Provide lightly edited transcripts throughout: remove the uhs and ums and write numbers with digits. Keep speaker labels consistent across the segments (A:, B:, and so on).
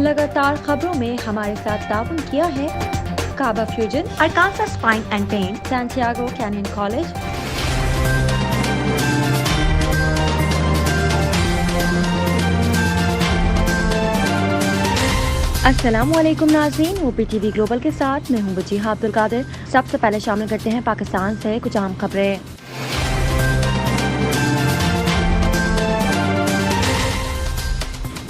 A: लगातार खबरों में हमारे साथ ताउन किया है काबा fusion,
B: Arkansas Spine and Pain,
A: Santiago Canyon College, अस्सलामुअलैकुम नाज़रीन, OPTV ग्लोबल के साथ मैं हूं वजीहा अब्दुल कादिर। सबसे पहले शामिल करते हैं पाकिस्तान से कुछ अहम खबरें।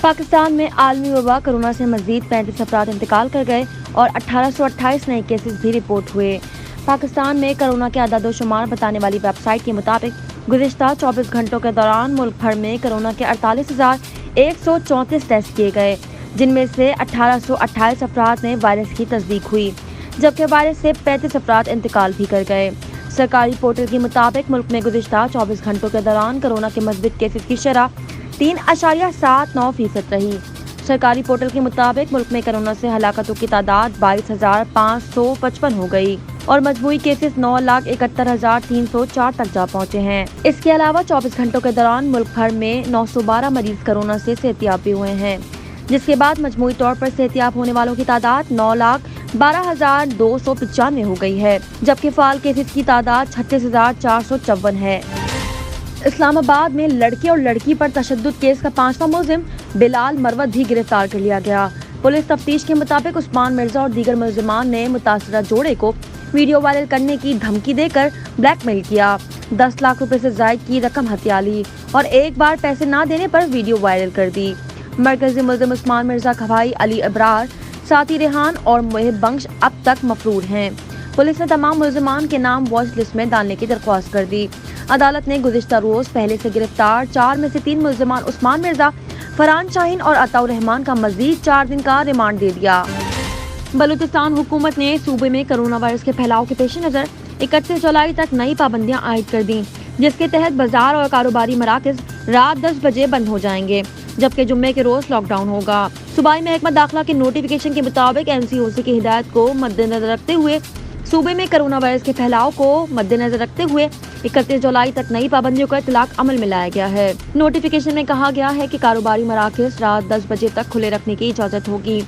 A: पाकिस्तान में आलमी वबा कोरोना से मजीद 35 अफराद इंतकाल कर गए और 1828 नए केसेस भी रिपोर्ट हुए। पाकिस्तान में कोरोना के अदाद-ओ-शुमार बताने वाली वेबसाइट के मुताबिक गुज़िश्ता 24 घंटों के दौरान मुल्क भर में कोरोना के 48,134 टेस्ट किए गए, जिनमें से 1828 अफराद ने वायरस की तस्दीक हुई, जबकि वायरस से 35 अफराद इंतकाल भी कर गए। सरकारी पोर्टल के मुताबिक मुल्क में गुज़िश्ता 24 घंटों के दौरान कोरोना के मस्बत केसेस की शरह 3.79% रही। सरकारी पोर्टल के मुताबिक मुल्क में कोरोना से हलाकतों की तादाद 22,555 हो गई और मजमूई केसेस 9,71,304 तक जा पहुँचे हैं। इसके अलावा 24 घंटों के दौरान मुल्क भर में 912 मरीज कोरोना से सेहतियाब भी हुए हैं, जिसके बाद मजमूई तौर पर सेहतियाब होने वालों की तादाद 9,12,295 हो गई है, जबकि फाल केसेस की तादाद 36,454 है। इस्लामाबाद में लड़के और लड़की पर तशद्दुद केस का 5वां मुलजिम बिलाल मरवत भी गिरफ्तार कर लिया गया। पुलिस तफ्तीश के मुताबिक उस्मान मिर्जा और दीगर मुलजिमान ने मुतासरा जोड़े को वीडियो वायरल करने की धमकी देकर ब्लैकमेल किया, 10 लाख रुपए से जायद की रकम हथिया ली और एक बार पैसे न देने पर वीडियो वायरल कर दी। मरकजी मुलजिम उस्मान मिर्जा का भाई अली अबरार, साथी रेहान और मुहिब बख्श अब तक मफरूर हैं। पुलिस ने तमाम मुलजिमान के नाम वॉच लिस्ट में डालने की दरख्वास्त कर दी। अदालत ने गुज़िश्ता रोज पहले से गिरफ्तार 4 में से 3 मुलजिमान उस्मान मिर्जा, फरहान शाहीन और अताउर रहमान का मजीद 4 दिन का रिमांड दे दिया। बलूचिस्तान हुकूमत ने सूबे में कोरोना वायरस के फैलाव के पेश नज़र 31 जुलाई तक नई पाबंदियां आयद कर दी, जिसके तहत बाजार और कारोबारी मराकज रात 10 बजे बंद हो जाएंगे, जबकि जुम्मे के रोज लॉकडाउन होगा। सूबाई महकमा दाखिला के नोटिफिकेशन के मुताबिक NCOC की हिदायत को मद्देनजर रखते हुए सूबे में कोरोना वायरस के फैलाव को मद्देनजर रखते हुए 31 जुलाई तक नई पाबंदियों का इतलाक अमल में लाया गया है। नोटिफिकेशन में कहा गया है कि कारोबारी मराकज रात 10 बजे तक खुले रखने की इजाज़त होगी।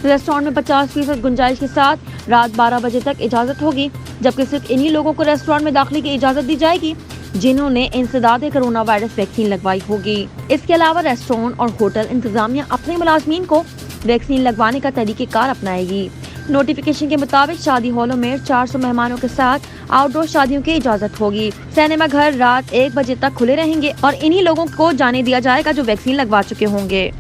A: रेस्टोरेंट में 50% गुंजाइश के साथ रात 12 बजे तक इजाज़त होगी, जबकि सिर्फ इन्हीं लोगों को रेस्टोरेंट में दाखिले की इजाज़त दी जाएगी जिन्होंने इंसदाद कोरोना वायरस वैक्सीन लगवाई होगी। इसके अलावा रेस्टोरेंट और होटल इंतजामिया अपने मुलाजमीन को वैक्सीन लगवाने का तरीक़ेकार अपनाएगी। नोटिफिकेशन के मुताबिक शादी हॉलों में 400 मेहमानों के साथ आउटडोर शादियों की इजाज़त होगी। सिनेमा घर रात 1 बजे तक खुले रहेंगे और इन्हीं लोगों को जाने दिया जाएगा जो वैक्सीन लगवा चुके होंगे।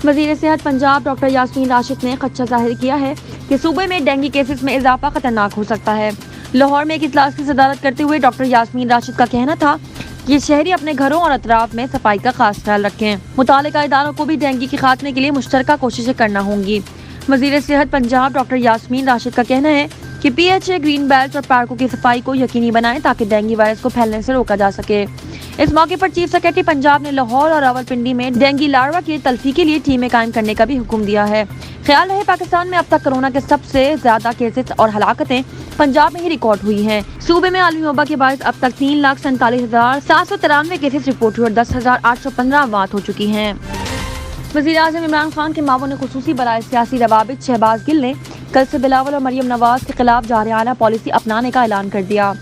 A: वज़ीर सेहत पंजाब डॉक्टर यास्मीन राशिद ने खदशा जाहिर किया है कि सूबे में डेंगू केसेस में इजाफा खतरनाक हो सकता है। लाहौर में एक इजलास की सदारत करते हुए डॉक्टर यास्मीन राशिद का कहना था कि शहरी अपने घरों और अतराफ में सफाई का खास ख्याल रखें। मुतालिका इदारों को भी डेंगू के खात्मे के लिए मुश्तरका कोशिशें करना होंगी। वज़ीर सेहत पंजाब डॉक्टर यास्मीन राशिद का कहना है कि PHA ग्रीन बेल्ट और पार्कों की सफाई को यकीनी बनाएं ताकि डेंगू वायरस को फैलने से रोका जा सके। इस मौके पर चीफ सेक्रेटरी पंजाब ने लाहौर और रावलपिंडी में डेंगू लार्वा की तल्फी के लिए टीमें कायम करने का भी हुक्म दिया है। ख्याल रहे पाकिस्तान में अब तक कोरोना के सबसे ज्यादा केसेस और हलाकतें पंजाब में ही रिकॉर्ड हुई हैं। सूबे में आलमी वबा के बायस अब तक 3,47,793 केसेस रिपोर्ट हुए और 10,815 अमवात हो चुकी हैं। वज़ीर-ए-आज़म इमरान खान के मामून खुसूसी बराए सियासी रवाबित शहबाज गिल ने कल से बिलावल और मरियम नवाज के खिलाफ जारहाना पॉलिसी अपनाने का ऐलान कर दिया।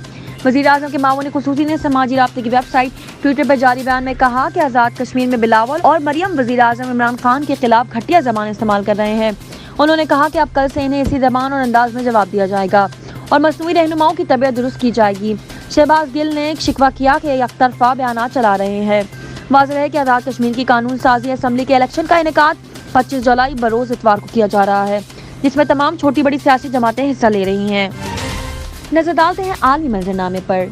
A: वज़ीर-ए-आज़म के मामून खुसूसी ने समाजी राब्ते की वेबसाइट ट्विटर पर जारी बयान में कहा कि आज़ाद कश्मीर में बिलावल और मरियम वज़ीर-ए-आज़म इमरान खान के खिलाफ घटिया ज़बान इस्तेमाल कर रहे हैं। उन्होंने कहा कि अब कल से इन्हें इसी ज़बान और अंदाज में जवाब दिया जाएगा और मसनूई रहनुमाओं की तबीयत दुरुस्त की जाएगी। शहबाज गिल ने शिकवा किया कि एकतरफा बयान चला रहे हैं। वाज़ेह है कि आज़ाद कश्मीर की कानून साजी असम्बली के इलेक्शन का इनेकाद 25 जुलाई बरोज़ इतवार को किया जा रहा है, जिसमें तमाम छोटी बड़ी सियासी जमातें हिस्सा ले रही हैं। नजर डालते हैं आलमी मंजरनामे पर।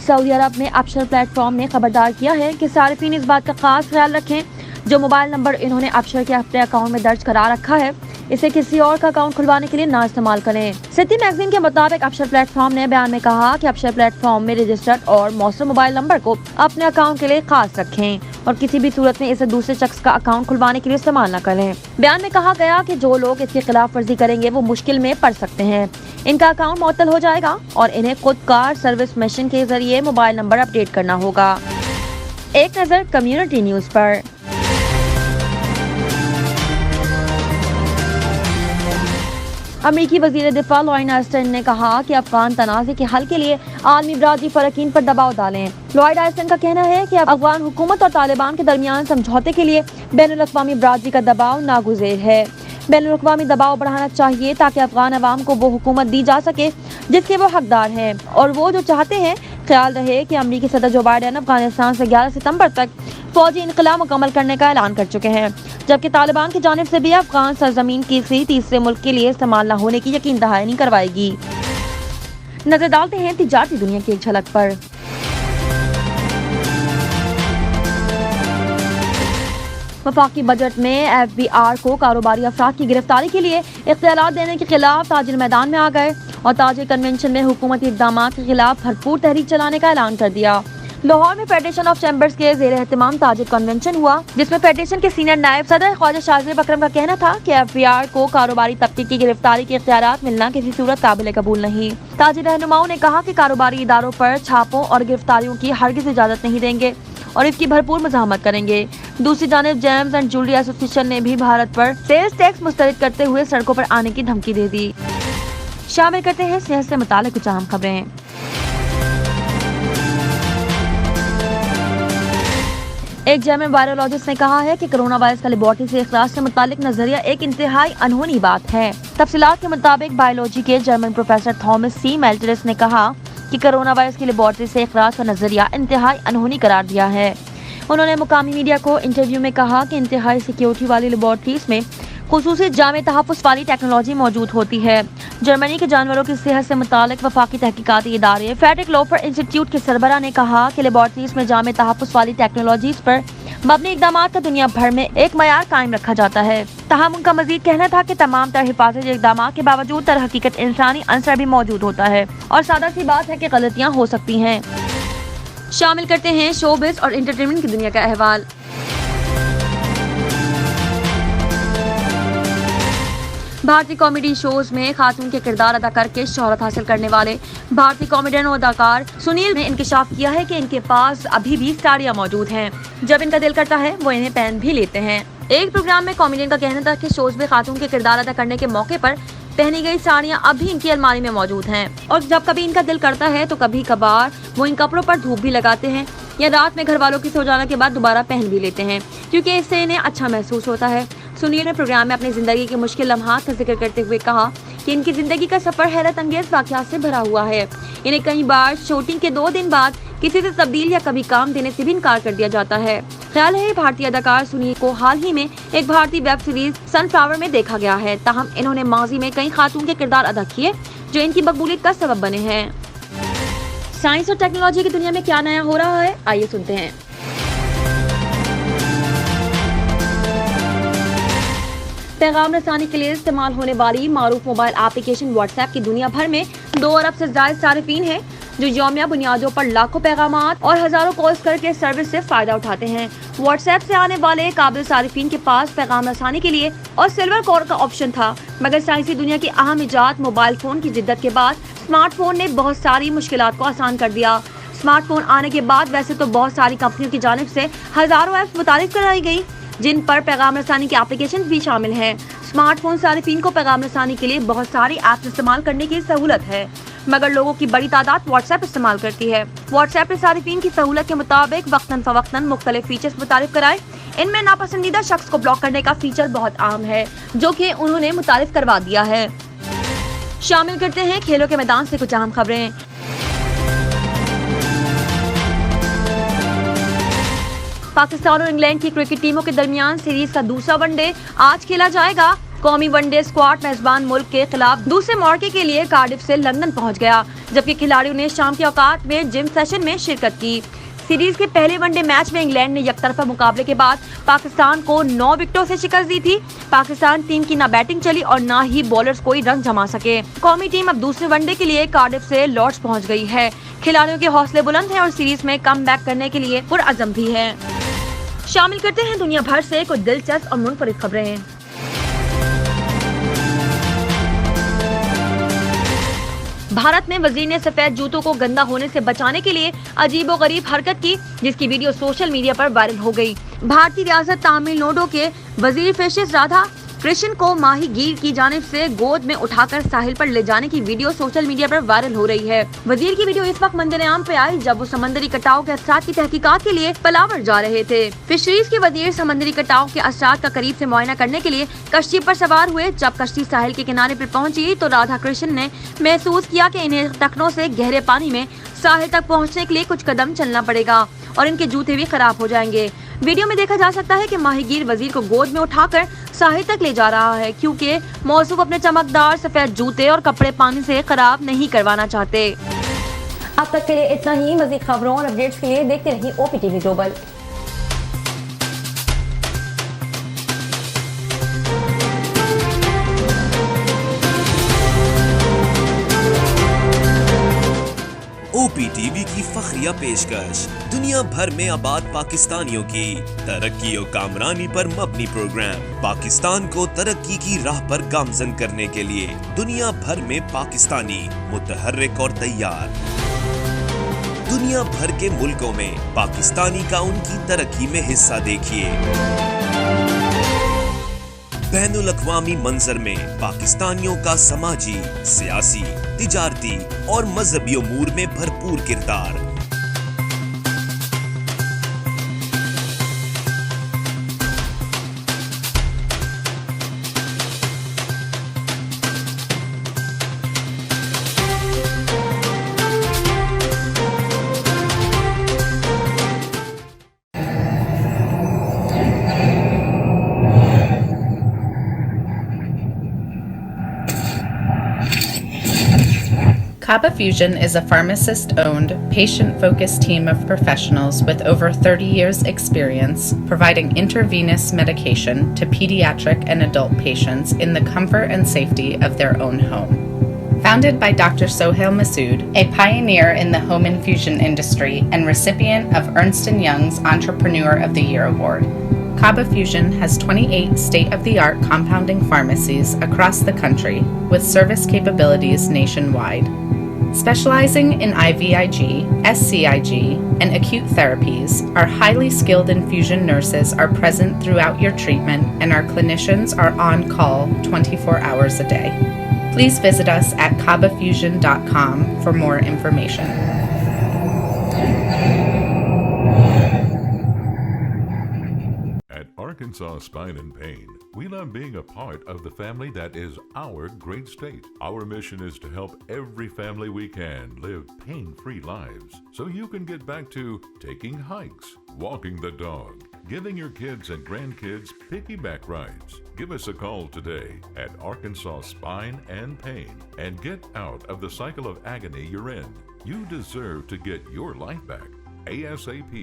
A: सऊदी अरब में अपशर प्लेटफॉर्म ने खबरदार किया है कि सारिफीन इस बात का खास ख्याल रखें जो मोबाइल नंबर इन्होंने अपशर के अपने अकाउंट में दर्ज करा रखा है इसे किसी और का अकाउंट खुलवाने के लिए ना इस्तेमाल करें। सिटी मैगजीन के मुताबिक अपशर प्लेटफॉर्म ने बयान में कहा कि अपशर प्लेटफॉर्म में रजिस्टर्ड और मौसम मोबाइल नंबर को अपने अकाउंट के लिए खास रखें और किसी भी सूरत में इसे दूसरे शख्स का अकाउंट खुलवाने के लिए इस्तेमाल न करें। बयान में कहा गया कि जो लोग इसकी खिलाफ वर्जी करेंगे वो मुश्किल में पड़ सकते हैं। इनका अकाउंट मुअत्तल हो जाएगा और इन्हें खुद कार सर्विस मशीन के जरिए मोबाइल नंबर अपडेट करना होगा। एक नजर कम्युनिटी न्यूज पर। अमेरिकी वजीर दिफा लॉयड ऑस्टिन ने कहा कि अफगान तनाज़े के हल के लिए आलमी बरादरी फरकीन पर दबाव डालें। लॉयड ऑस्टिन का कहना है कि अफगान हुकूमत और तालिबान के दरमियान समझौते के लिए बैनुल-अक़वामी बरादरी का दबाव नागुज़ेर है। बैनुल-अक़वामी दबाव बढ़ाना चाहिए ताकि अफगान अवाम को वो हुकूमत दी जा सके जिसके वो हकदार हैं और वो जो चाहते हैं। ख्याल रहे कि अमेरिकी सदर जो बाइडेन अफगानिस्तान से 11 सितंबर तक फौजी इनकलाब मुकम्मल करने का ऐलान कर चुके हैं, जबकि तालिबान की जानिब से भी अफगान सरजमीन किसी तीसरे मुल्क के लिए इस्तेमाल न होने की यकीन दहानी करवाएगी। नजर डालते हैं तिजारती दुनिया की एक झलक पर। वफाकी बजट में FBR को कारोबारी अफराद की गिरफ्तारी के लिए इख्तियारात देने के खिलाफ ताजिर मैदान में आ गए और ताजिर कन्वेंशन में हुकूमती इक़दामात के खिलाफ भरपूर तहरीक चलाने का ऐलान कर दिया। लाहौर में फेडरेशन ऑफ चैम्बर्स के ज़ेर एहतमाम ताजिर कन्वेंशन हुआ, जिसमें फेडरेशन के सीनियर नायब सदर ख्वाजा शाहज़ेब अकरम का कहना था कि FBR को कारोबारी तबके की गिरफ्तारी के इख्तियारात मिलना किसी सूरत काबिल कबूल नहीं। ताजिर रहनुमाओं ने कहा कि कारोबारी इदारों पर छापों और गिरफ्तारियों की हरगिज़ इजाज़त नहीं देंगे और इसकी भरपूर मज़ाहमत करेंगे। दूसरी जानिब जेम्स एंड ज्वेलरी एसोसिएशन ने भी भारत पर सेल्स टैक्स मुस्तरद करते हुए सड़कों पर आने की धमकी दे दी। शामिल करते हैं सेहत से मुताल्लिक़ कुछ अहम खबरें। एक जर्मन वायरोलॉजिस्ट ने कहा है कि कोरोना वायरस का लेबोरेटरी से इखराज से मुताल्लिक नजरिया एक इंतहाई अनहोनी बात है। तफसीलात के मुताबिक बायोलॉजी के जर्मन प्रोफेसर थॉमस सी मेल्टरस ने कहा कि कोरोना वायरस की लेबोरेटरी से इखराज का नजरिया इंतहाई अनहोनी करार दिया है। उन्होंने मुकामी मीडिया को इंटरव्यू में कहा कि इंतहाई सिक्योरिटी वाली लेबोरेटरीज में खुसूसी जामे तहफ़्फ़ुज़ वाली टेक्नोलॉजी मौजूद होती है। जर्मनी के जानवरों की सेहत से मुतालिक वफाकी तहकीकाती इदारे फेडरिक लोफर इंस्टीट्यूट के सरबरा ने कहा कि लेबोरेटरीज में जामे तहफ़्फ़ुज़ वाली टेक्नोलॉजीज पर मबनी इक़दामात का दुनिया भर में एक मयार कायम रखा जाता है। ताहम उनका मजीद कहना था कि तमाम तरह हिफाजती इक़दामात के बावजूद दर हकीकत इंसानी अंसर भी मौजूद होता है और सादा सी बात है कि गलतियाँ हो सकती हैं। शामिल करते हैं शोबिज़ और एंटरटेनमेंट की दुनिया का अहवाल। भारतीय कॉमेडी शोज में खातून के किरदार अदा करके शोहरत हासिल करने वाले भारतीय कॉमेडियन और अदाकार सुनील ने इंकशाफ किया है कि इनके पास अभी भी साड़ियाँ मौजूद हैं। जब इनका दिल करता है वो इन्हें पहन भी लेते हैं। एक प्रोग्राम में कॉमेडियन का कहना था कि शोज में खातून के किरदार अदा करने के मौके पर पहनी गई साड़ियाँ अब भी इनकी अलमारी में मौजूद हैं और जब कभी इनका दिल करता है तो कभी कभार वो इन कपड़ों पर धूप भी लगाते हैं या रात में घर वालों की सो जाने के बाद दोबारा पहन भी लेते हैं, क्योंकि इससे इन्हें अच्छा महसूस होता है। सुनील ने प्रोग्राम में अपनी जिंदगी के मुश्किल लम्हात का जिक्र करते हुए कहा कि इनकी जिंदगी का सफर हैरत अंगेज वाक़यात से भरा हुआ है। इन्हें कई बार शूटिंग के 2 दिन बाद किसी से तब्दील या कभी काम देने से भी इनकार कर दिया जाता है। ख्याल है भारतीय अदाकार सुनील को हाल ही में एक भारतीय वेब सीरीज सनफ्लावर में देखा गया है। ताहम इन्होंने माजी में कई खातून के किरदार अदा किए जो इनकी मकबूलियत का सबब बने हैं। साइंस और टेक्नोलॉजी की दुनिया में क्या नया हो रहा है, आइए सुनते हैं। पैगाम रसानी के लिए इस्तेमाल होने वाली मारूफ मोबाइल एप्लीकेशन व्हाट्सएप की दुनिया भर में 2 अरब से ज्यादा सारिफीन हैं जो यौमिया बुनियादों पर लाखों पैगामात और हजारों कॉल्स करके सर्विस से फायदा उठाते हैं। व्हाट्सएप से आने वाले काबिल सारिफीन के पास पैगाम रसानी के लिए और सिल्वर कोर का ऑप्शन था, मगर साइंसी दुनिया की अहम इजाद मोबाइल फोन की जिद्दत के बाद स्मार्टफोन ने बहुत सारी मुश्किलात को आसान कर दिया। स्मार्टफोन आने के बाद वैसे तो बहुत सारी कंपनियों की जानिब से हजारों ऐप्स मुतारिफ कराई गई जिन पर पैगाम रसानी की एप्लीकेशन भी शामिल हैं। स्मार्टफोन सारिफीन को पैगाम रसानी के लिए बहुत सारी ऐप्स इस्तेमाल करने की सहूलत है, मगर लोगों की बड़ी तादाद व्हाट्सएप इस्तेमाल करती है। व्हाट्सएप सारिफीन की सहूलत के मुताबिक वक्तन फवक्तन मुख्तलिफ फीचर्स मुतारिफ कराए। इनमें नापसंदीदा शख्स को ब्लॉक करने का फीचर बहुत आम है, जो कि उन्होंने मुतारिफ करवा दिया है। शामिल करते हैं खेलों के मैदान से कुछ अहम खबरें। पाकिस्तान और इंग्लैंड की क्रिकेट टीमों के दरमियान सीरीज का दूसरा वनडे आज खेला जाएगा। कौमी वनडे स्क्वाड मेजबान मुल्क के खिलाफ दूसरे मौके के लिए कार्डिफ से लंदन पहुंच गया, जबकि खिलाड़ियों ने शाम के औकात में जिम सेशन में शिरकत की। सीरीज के पहले वनडे मैच में इंग्लैंड ने यकतरफा मुकाबले के बाद पाकिस्तान को 9 विकेटों से शिकस्त दी थी। पाकिस्तान टीम की ना बैटिंग चली और ना ही बॉलर्स कोई रन जमा सके। कौमी टीम अब दूसरे वनडे के लिए कार्डिफ से लॉर्ड्स पहुंच गई है। खिलाड़ियों के हौसले बुलंद हैं और सीरीज में कम बैक करने के लिए पुरअज़म भी है। शामिल करते हैं दुनिया भर से कुछ दिलचस्प और मुनफरिद खबरें। भारत में वजीर ने सफेद जूतों को गंदा होने से बचाने के लिए अजीबोगरीब हरकत की, जिसकी वीडियो सोशल मीडिया पर वायरल हो गई। भारतीय रियासत तमिलनाडु के वजीर फिशरीज राधा कृष्ण को माहीगीर की जानिब से गोद में उठाकर साहिल पर ले जाने की वीडियो सोशल मीडिया पर वायरल हो रही है। वजीर की वीडियो इस वक्त मंजर-ए-आम पे आई जब वो समंदरी कटाव के असरात की तहकीकात के लिए पलावर जा रहे थे। फिशरीज के वजीर समंदरी कटाव के असरात का करीब से मुआयना करने के लिए कश्ती पर सवार हुए। जब कश्ती साहिल के किनारे पर पहुंची तो राधा कृष्ण ने महसूस किया कि इन्हें टखनों से गहरे पानी में साहिल तक पहुँचने के लिए कुछ कदम चलना पड़ेगा और इनके जूते भी खराब हो जाएंगे। वीडियो में देखा जा सकता है कि माहीगीर वजीर को गोद में उठाकर साहिल तक ले जा रहा है, क्योंकि मौसूफ अपने चमकदार सफेद जूते और कपड़े पानी से खराब नहीं करवाना चाहते। अब तक के लिए इतना ही। मज़ीद खबरों और अपडेट्स के लिए देखते रहिए OPTV ग्लोबल।
C: OPTV की फखरिया पेशकश दुनिया भर में आबाद पाकिस्तानियों की तरक्की और कामरानी पर मबनी प्रोग्राम पाकिस्तान को तरक्की की राह पर गामजन करने के लिए दुनिया भर में पाकिस्तानी मुतहर्रिक और तैयार। दुनिया भर के मुल्कों में पाकिस्तानी का उनकी तरक्की में हिस्सा देखिए। बैनुल अक़वामी मंजर में पाकिस्तानियों का समाजी, सियासी, तिजारती और मजहबी उमूर में भरपूर किरदार।
D: Kaba Fusion is a pharmacist-owned, patient-focused team of professionals with over 30 years' experience providing intravenous medication to pediatric and adult patients in the comfort and safety of their own home. Founded by Dr. Sohail Masood, a pioneer in the home infusion industry and recipient of Ernst & Young's Entrepreneur of the Year Award, Kaba Fusion has 28 state-of-the-art compounding pharmacies across the country with service capabilities nationwide. Specializing in IVIG, SCIG, and acute therapies, our highly skilled infusion nurses are present throughout your treatment and our clinicians are on call 24 hours a day. Please visit us at kabafusion.com for more information.
E: At Arkansas Spine and Pain, we love being a part of the family that is our great state. Our mission is to help every family we can live pain-free lives so you can get back to taking hikes, walking the dog, giving your kids and grandkids piggyback rides. Give us a call today at Arkansas Spine and Pain and get out of the cycle of agony you're in. You deserve to get your life back ASAP.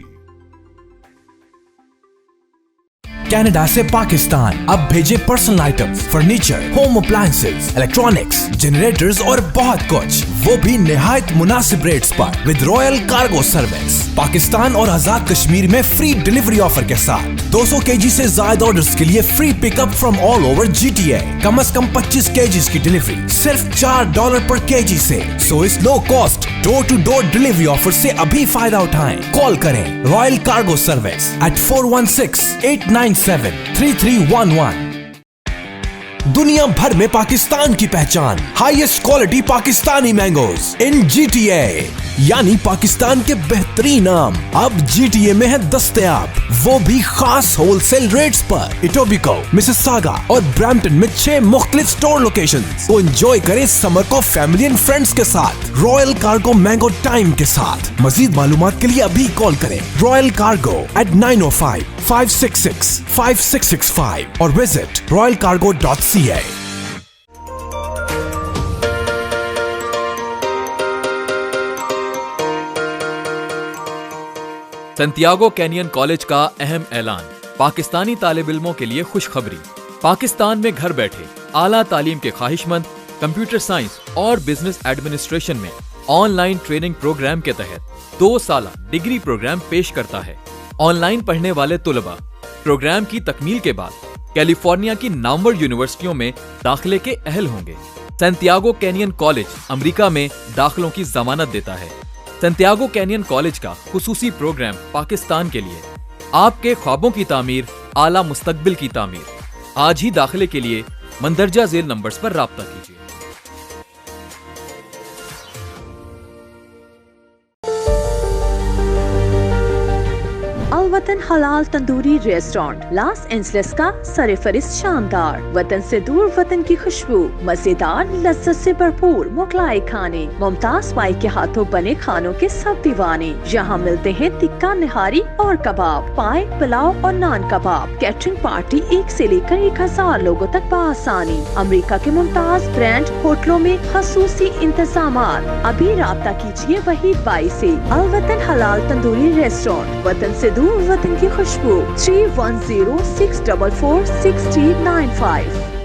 F: Canada से पाकिस्तान अब भेजे personal items, furniture, home appliances, electronics, generators और बहुत कुछ, वो भी निहायत मुनासिब रेट्स पर with royal cargo service. Pakistan और आजाद कश्मीर में फ्री डिलीवरी ऑफर के साथ 200 kg से ज्यादा ऑर्डर्स के लिए free pickup from all over GTA। कम से कम 25 kg की डिलीवरी सिर्फ $4 पर kg से। सो इस low cost door to door delivery offer से अभी फायदा उठाएं। कॉल करें रॉयल कार्गो सर्विस at 416-897-3311। दुनिया भर में पाकिस्तान की पहचान, हाईएस्ट क्वालिटी पाकिस्तानी मैंगोज इन GTA, यानी पाकिस्तान के बेहतरीन आम अब GTA में है दस्तयाब, वो भी खास होलसेल रेट्स पर। इटोबिको, मिसिसागा और ब्रैम्पटन में 6 मुख्तलिफ स्टोर लोकेशंस। तो एंजॉय करें समर को फैमिली एंड फ्रेंड्स के साथ रॉयल कार्गो मैंगो टाइम के साथ। मजीद मालूमात के लिए अभी कॉल करें रॉयल कार्गो at 905-566-5665 और विजिट royalcargo.ca।
G: संतियागो कैनियन कॉलेज का अहम ऐलान, पाकिस्तानी तालिब इल्मों के लिए खुशखबरी। पाकिस्तान में घर बैठे आला तालीम के ख्वाहिशमंद कंप्यूटर साइंस और बिजनेस एडमिनिस्ट्रेशन में ऑनलाइन ट्रेनिंग प्रोग्राम के तहत 2 साला डिग्री प्रोग्राम पेश करता है। ऑनलाइन पढ़ने वाले तुलबा प्रोग्राम की तकमील के बाद कैलिफोर्निया की नामवर यूनिवर्सिटियों में दाखिले के अहल होंगे। सैंटियागो कैनियन कॉलेज अमेरिका में दाखिलों की जमानत देता है। सैंटियागो कैनियन कॉलेज का खुसूसी प्रोग्राम पाकिस्तान के लिए, आपके ख्वाबों की तामीर, आला मुस्तकबिल की तामीर। आज ही दाखिले के लिए मंदरजा झेल नंबर्स पर राब्ता कीजिए।
B: वतन हलाल तंदूरी रेस्टोरेंट लॉस एंजलिस का सरफरिस्त शानदार, वतन से दूर वतन की खुशबू, मजेदार लज्जत से भरपूर मुगलाई खाने, मुमताज पाई के हाथों बने खानों के सब दीवाने। यहाँ मिलते हैं टिक्का, निहारी और कबाब, पाए, पुलाव और नान कबाब। कैटरिंग पार्टी 1 से लेकर 1000 लोगों तक बआसानी। अमेरिका के मुमताज ब्रांड होटलों में खसूसी इंतजामात। अभी राब्ता कीजिए वहीद बाई से। अल वतन हलाल तंदूरी रेस्टोरेंट, वतन से दूर वतन की खुशबू। 3106446395।